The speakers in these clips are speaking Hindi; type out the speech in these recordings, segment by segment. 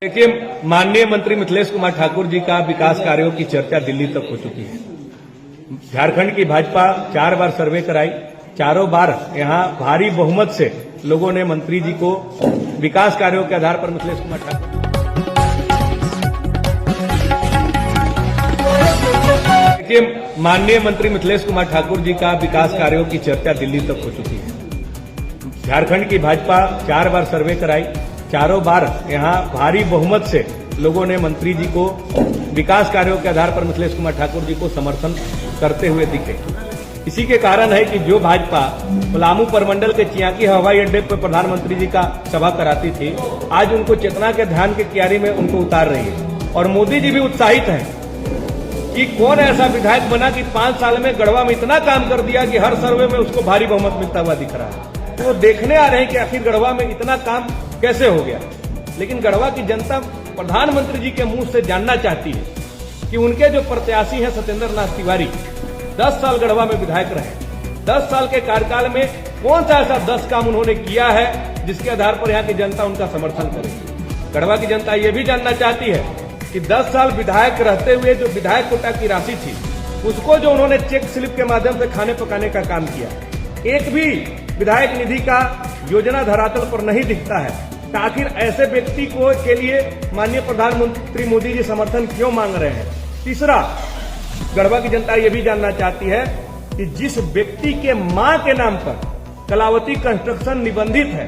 देखिए, माननीय मंत्री मिथिलेश कुमार ठाकुर जी का विकास कार्यों की चर्चा दिल्ली तक हो चुकी है। झारखंड की भाजपा 4 बार सर्वे कराई, चारों बार यहां भारी बहुमत से लोगों ने मंत्री जी को विकास कार्यों के आधार पर मिथिलेश कुमार ठाकुर देखिए, माननीय मंत्री मिथिलेश कुमार ठाकुर जी का विकास कार्यों की चर्चा दिल्ली तक हो चुकी है। झारखंड की भाजपा 4 बार सर्वे कराई, चारों बार यहां भारी बहुमत से लोगों ने मंत्री जी को विकास कार्यों के आधार पर मिथिलेश कुमार ठाकुर जी को समर्थन करते हुए दिखे। इसी के कारण है कि जो भाजपा पलामू परमंडल के चियाकी हवाई अड्डे पर प्रधानमंत्री जी का सभा कराती थी, आज उनको चेतना के ध्यान के क्यारी में उनको उतार रही है। और मोदी जी भी उत्साहित हैं कि कौन ऐसा विधायक बना कि 5 साल में गढ़वा में इतना काम कर दिया कि हर सर्वे में उसको भारी बहुमत मिलता हुआ दिख रहा है। तो वो देखने आ रहे हैं कि आखिर गढ़वा में इतना काम कैसे हो गया। लेकिन गढ़वा की जनता प्रधानमंत्री जी के मुंह से जानना चाहती है कि उनके जो प्रत्याशी हैं सत्येंद्र नाथ तिवारी 10 साल गढ़वा में विधायक रहे, 10 साल के कार्यकाल में कौन सा ऐसा 10 काम उन्होंने किया है जिसके आधार पर यहाँ की जनता उनका समर्थन करेगी। गढ़वा की जनता ये भी जानना चाहती है कि 10 साल विधायक रहते हुए जो विधायक कोटा की राशि थी उसको जो उन्होंने चेक स्लिप के माध्यम से खाने पकाने का काम किया, एक भी विधायक निधि का योजना धरातल पर नहीं दिखता है। तो आखिर ऐसे व्यक्ति को के लिए माननीय प्रधानमंत्री मोदी जी समर्थन क्यों मांग रहे हैं। तीसरा, गढ़वा की जनता ये भी जानना चाहती है कि जिस व्यक्ति के मां के नाम पर कलावती कंस्ट्रक्शन निबंधित है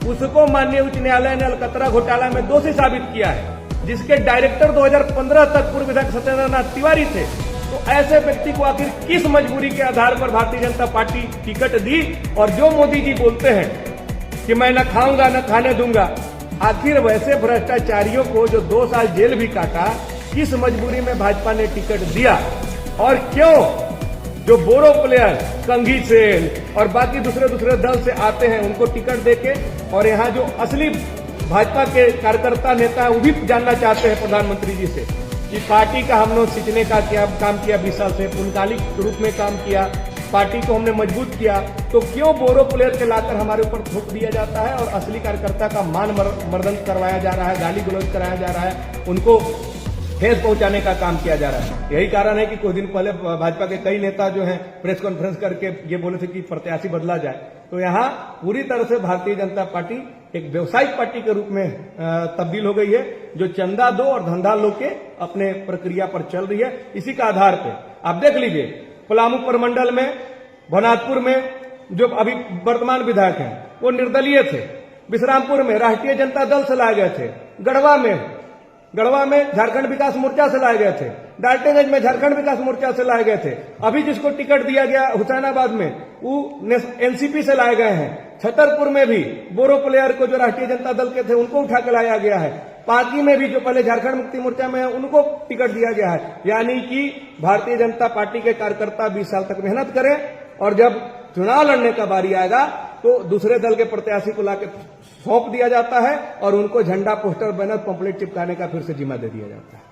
उसको माननीय उच्च न्यायालय ने अलकतरा घोटाला में दोषी साबित किया है, जिसके डायरेक्टर 2015 तक पूर्व विधायक सत्येंद्र नाथ तिवारी थे। तो ऐसे व्यक्ति को आखिर किस मजबूरी के आधार पर भारतीय जनता पार्टी टिकट दी। और जो मोदी जी बोलते हैं कि मैं न खाऊंगा न खाने दूंगा, आखिर वैसे भ्रष्टाचारियों को जो 2 साल जेल भी काटा, किस मजबूरी में भाजपा ने टिकट दिया। और क्यों जो बोरो प्लेयर कंघी सेल और बाकी दूसरे दल से आते हैं उनको टिकट देके, और यहाँ जो असली भाजपा के कार्यकर्ता नेता है वो भी जानना चाहते हैं प्रधानमंत्री जी से कि पार्टी का हम लोग सिंचने का क्या काम किया, 20 साल से पूर्णकालिक रूप में काम किया, पार्टी को हमने मजबूत किया, तो क्यों बोरो प्लेयर के लाकर हमारे ऊपर थोप दिया जाता है और असली कार्यकर्ता का मान मर्दन करवाया जा रहा है, गाली गलौज कराया जा रहा है, उनको ठेस पहुंचाने का काम किया जा रहा है। यही कारण है कि कुछ दिन पहले भाजपा के कई नेता जो हैं प्रेस कॉन्फ्रेंस करके ये बोले थे कि प्रत्याशी बदला जाए। तो यहाँ पूरी तरह से भारतीय जनता पार्टी एक व्यवसायिक पार्टी के रूप में तब्दील हो गई है, जो चंदा दो और धंधा लो के अपने प्रक्रिया पर चल रही है। इसी का आधार पर आप देख लीजिए, पलामू प्रमंडल में भनातपुर में जो अभी वर्तमान विधायक हैं वो निर्दलीय थे, विश्रामपुर में राष्ट्रीय जनता दल से लाए गए थे, गढ़वा में झारखंड विकास मोर्चा से लाए गए थे, डाल्टनगंज में झारखंड विकास मोर्चा से लाए गए थे, अभी जिसको टिकट दिया गया हुसैनाबाद में वो एनसीपी से लाए गए हैं, छतरपुर में भी बोरो प्लेयर को जो राष्ट्रीय जनता दल के थे उनको उठा के लाया गया है, पार्टी में भी जो पहले झारखंड मुक्ति मोर्चा में है उनको टिकट दिया गया है। यानी कि भारतीय जनता पार्टी के कार्यकर्ता 20 साल तक मेहनत करें और जब चुनाव लड़ने का बारी आएगा तो दूसरे दल के प्रत्याशी को लाकर सौंप दिया जाता है और उनको झंडा, पोस्टर, बैनर, पंपलेट चिपकाने का फिर से जिम्मा दे दिया जाता है।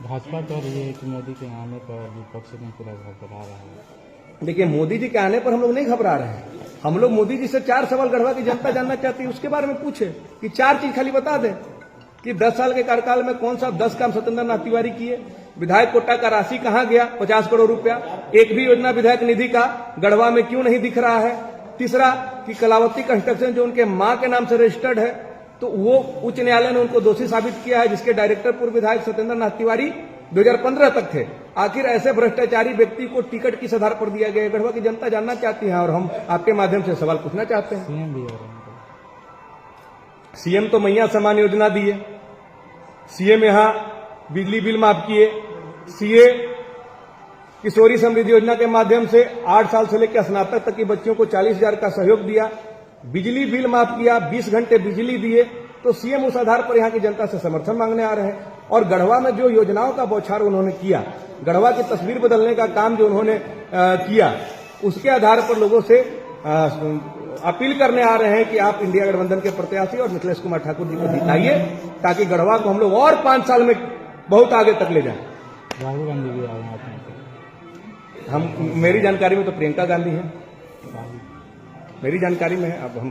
भाजपा कह रही है कि मोदी के आने पर विपक्ष में पूरा घबरा रहा है। देखिए, मोदी जी के आने पर हम लोग नहीं घबरा रहे हैं। हम लोग मोदी जी से 4 सवाल गढ़वा की जनता जानना चाहती है, उसके बारे में पूछे कि 4 चीज खाली बता दें कि 10 साल के कार्यकाल में कौन सा 10 काम सत्येंद्र नाथ तिवारी किए, विधायक कोटा का राशि कहां गया 50 करोड़ रुपया, एक भी योजना विधायक निधि का गढ़वा में क्यों नहीं दिख रहा है। तीसरा कि कलावती कंस्ट्रक्शन जो उनके मां के नाम से रजिस्टर्ड है तो वो उच्च न्यायालय ने उनको दोषी साबित किया है, जिसके डायरेक्टर पूर्व विधायक सत्येंद्र नाथ तिवारी 2015 तक थे। आखिर ऐसे भ्रष्टाचारी व्यक्ति को टिकट किस आधार पर दिया गया, गढ़वा की जनता जानना चाहती है और हम आपके माध्यम से सवाल पूछना चाहते हैं। सीएम तो मैया सम्मान योजना दी है, सीएम यहां बिजली बिल माफ किए, सीए किशोरी समृद्धि योजना के माध्यम से 8 साल से लेकर स्नातक तक की बच्चियों को 40,000 का सहयोग दिया, बिजली बिल माफ किया, 20 घंटे बिजली दिए। तो सीएम उस आधार पर यहां की जनता से समर्थन मांगने आ रहे हैं। और गढ़वा में जो योजनाओं का बौछार उन्होंने किया, गढ़वा की तस्वीर बदलने का काम जो उन्होंने किया, उसके आधार पर लोगों से अपील करने आ रहे हैं कि आप इंडिया गठबंधन के प्रत्याशी और मिथिलेश कुमार ठाकुर जी को जिताइए, ताकि गढ़वा को हम लोग और 5 साल में बहुत आगे तक ले जाएं। राहुल गांधी भी आए हैं, मेरी जानकारी में तो प्रियंका गांधी है, मेरी जानकारी में है, अब हम